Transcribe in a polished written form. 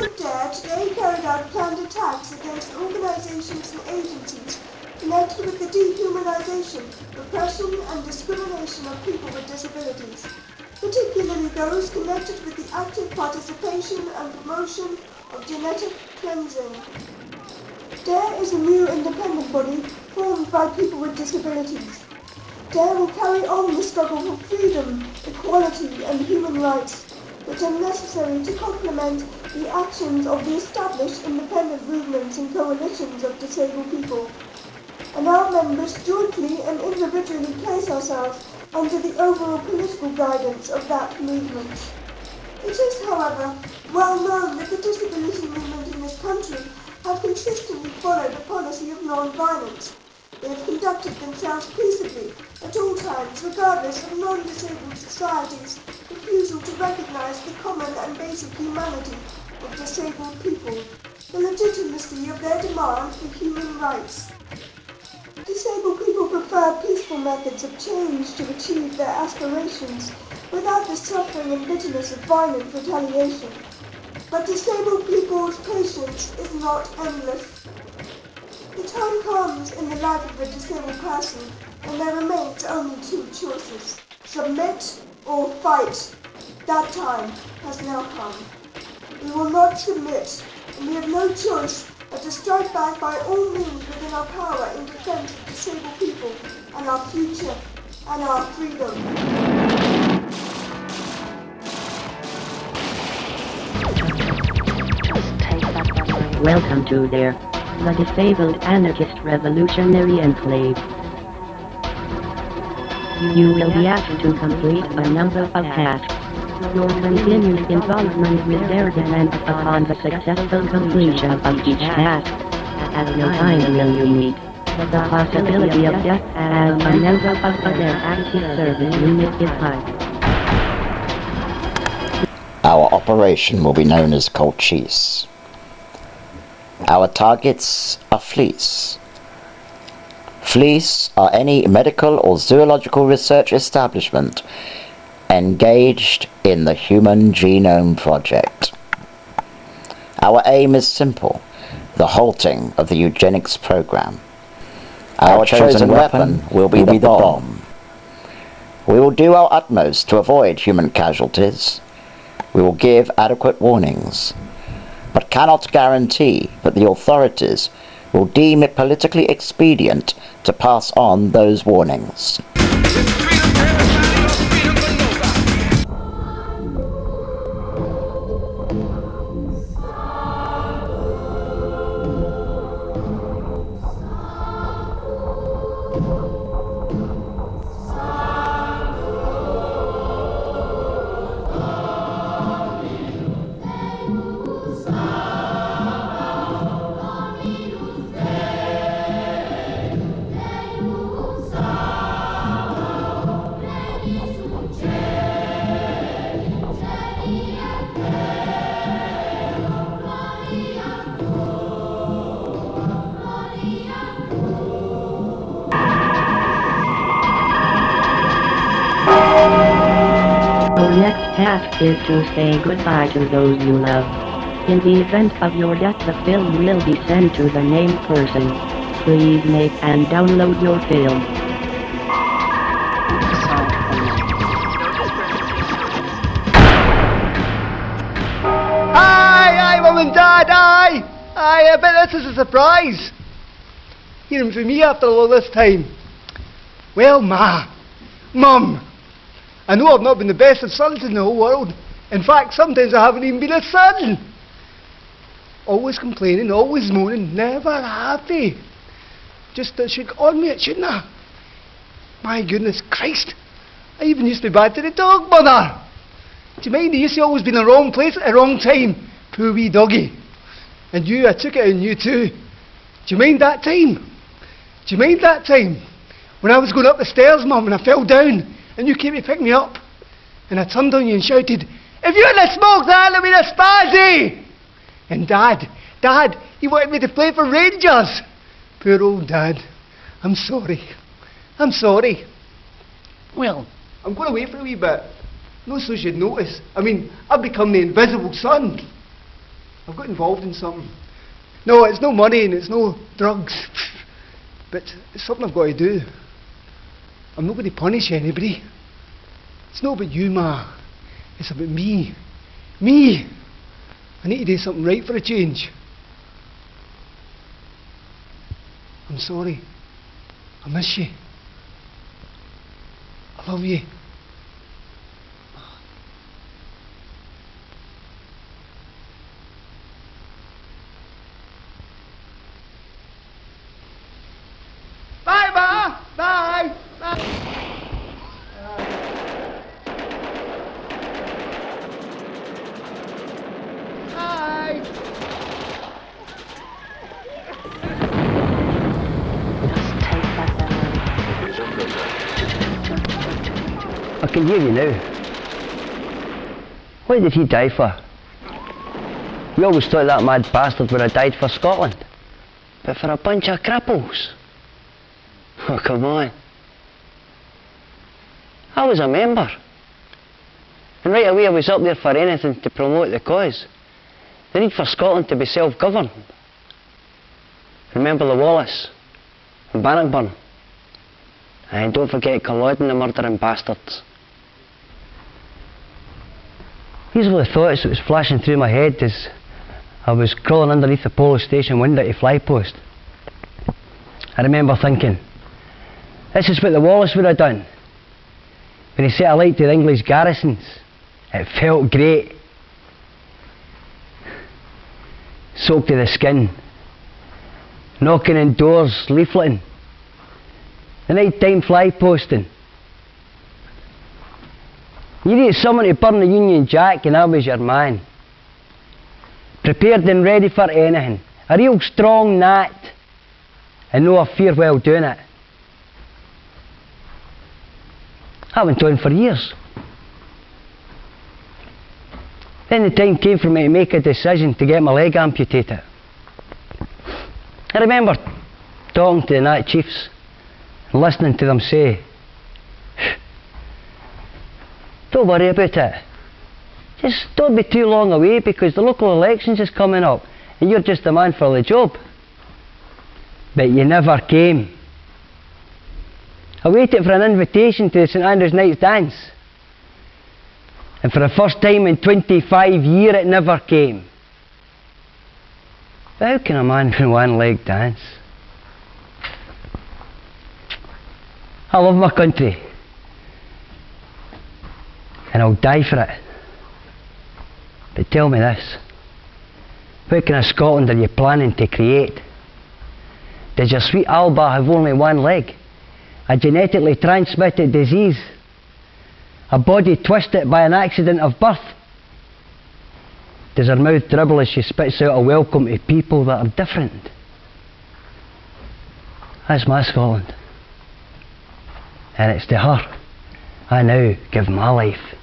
of DARE today carried out planned attacks against organizations and agencies connected with the dehumanization, repression and discrimination of people with disabilities, particularly those connected with the active participation and promotion of genetic cleansing. DARE is a new independent body formed by people with disabilities. DARE will carry on the struggle for freedom, equality and human rights, which are necessary to complement the actions of the established independent movements and coalitions of disabled people. And our members jointly and individually place ourselves under the overall political guidance of that movement. It is, however, well known that the disability movement in this country have consistently followed a policy of non-violence. They have conducted themselves peaceably at all times, regardless of non-disabled societies' refusal to recognize the common and basic humanity of disabled people, the legitimacy of their demand for human rights. Disabled people prefer peaceful methods of change to achieve their aspirations without the suffering and bitterness of violent retaliation. But disabled people's patience is not endless. The time comes in the life of a disabled person when there remains only two choices: submit or fight. That time has now come. We will not submit, and we have no choice but to strike back by all means within our power in defense of disabled people and our future and our freedom. Welcome to the Disabled Anarchist Revolutionary Enclave. You will be asked to complete a number of tasks. Your continued involvement with their depends upon the successful completion of each task. At no time will you meet the possibility of death as a member of their active service unit is high. Our operation will be known as Colchise. Our targets are fleas. Fleas are any medical or zoological research establishment engaged in the Human Genome Project. Our aim is simple: the halting of the eugenics program. Our chosen weapon will be the bomb. We will do our utmost to avoid human casualties. We will give adequate warnings, but cannot guarantee that the authorities will deem it politically expedient to pass on those warnings. Your next task is to say goodbye to those you love. In the event of your death, the film will be sent to the named person. Please make and download your film. Aye, Mum and Dad, aye! I bet this is a surprise. Hearing from me after all this time. Well, Mum, I know I've not been the best of sons in the whole world. In fact, sometimes I haven't even been a son. Always complaining, always moaning, never happy. Just that should get on me, it shouldn't I? My goodness Christ, I even used to be bad to the dog, Mother. Do you mind? He used to always be in the wrong place at the wrong time. Poor wee doggy. And I took it on you too. Do you mind that time? Do you mind that time? When I was going up the stairs, Mum, and I fell down, and you came to pick me up, and I turned on you and shouted, "If you hadn't smoked that, it'll be a spazzy!" And Dad, he wanted me to play for Rangers. Poor old Dad. I'm sorry. Well, I'm going to wait for a wee bit. No so you'd notice. I mean, I've become the invisible son. I've got involved in something. No, it's no money and it's no drugs. But it's something I've got to do. I'm not going to punish anybody. It's not about you, Ma. It's about me. Me! I need to do something right for a change. I'm sorry. I miss you. I love you. Bye, Ma! Bye! Bye! I can hear you now. What did he die for? We always thought that mad bastard would have died for Scotland. But for a bunch of cripples? Oh, come on. I was a member. And right away I was up there for anything to promote the cause. The need for Scotland to be self-governed. Remember the Wallace and Bannockburn. And don't forget Culloden, the murdering bastards. These were the thoughts that was flashing through my head as I was crawling underneath the police station window to fly post. I remember thinking, this is what the Wallace would have done. When he set alight to the English garrisons, it felt great. Soaked to the skin, knocking in doors, leafleting, the night time fly posting. You needed someone to burn the Union Jack and I was your man. Prepared and ready for anything. A real strong gnat and no fear while doing it. I went on for years. Then the time came for me to make a decision to get my leg amputated. I remember talking to the Nat chiefs and listening to them say, don't worry about it. Just don't be too long away because the local elections is coming up and you're just the man for the job. But you never came. I waited for an invitation to the St Andrews Nights dance. And for the first time in 25 years it never came. But how can a man with one leg dance? I love my country. And I'll die for it. But tell me this. What kind of Scotland are you planning to create? Does your sweet Alba have only one leg? A genetically transmitted disease? A body twisted by an accident of birth? Does her mouth dribble as she spits out a welcome to people that are different? That's my Scotland. And it's to her I now give my life.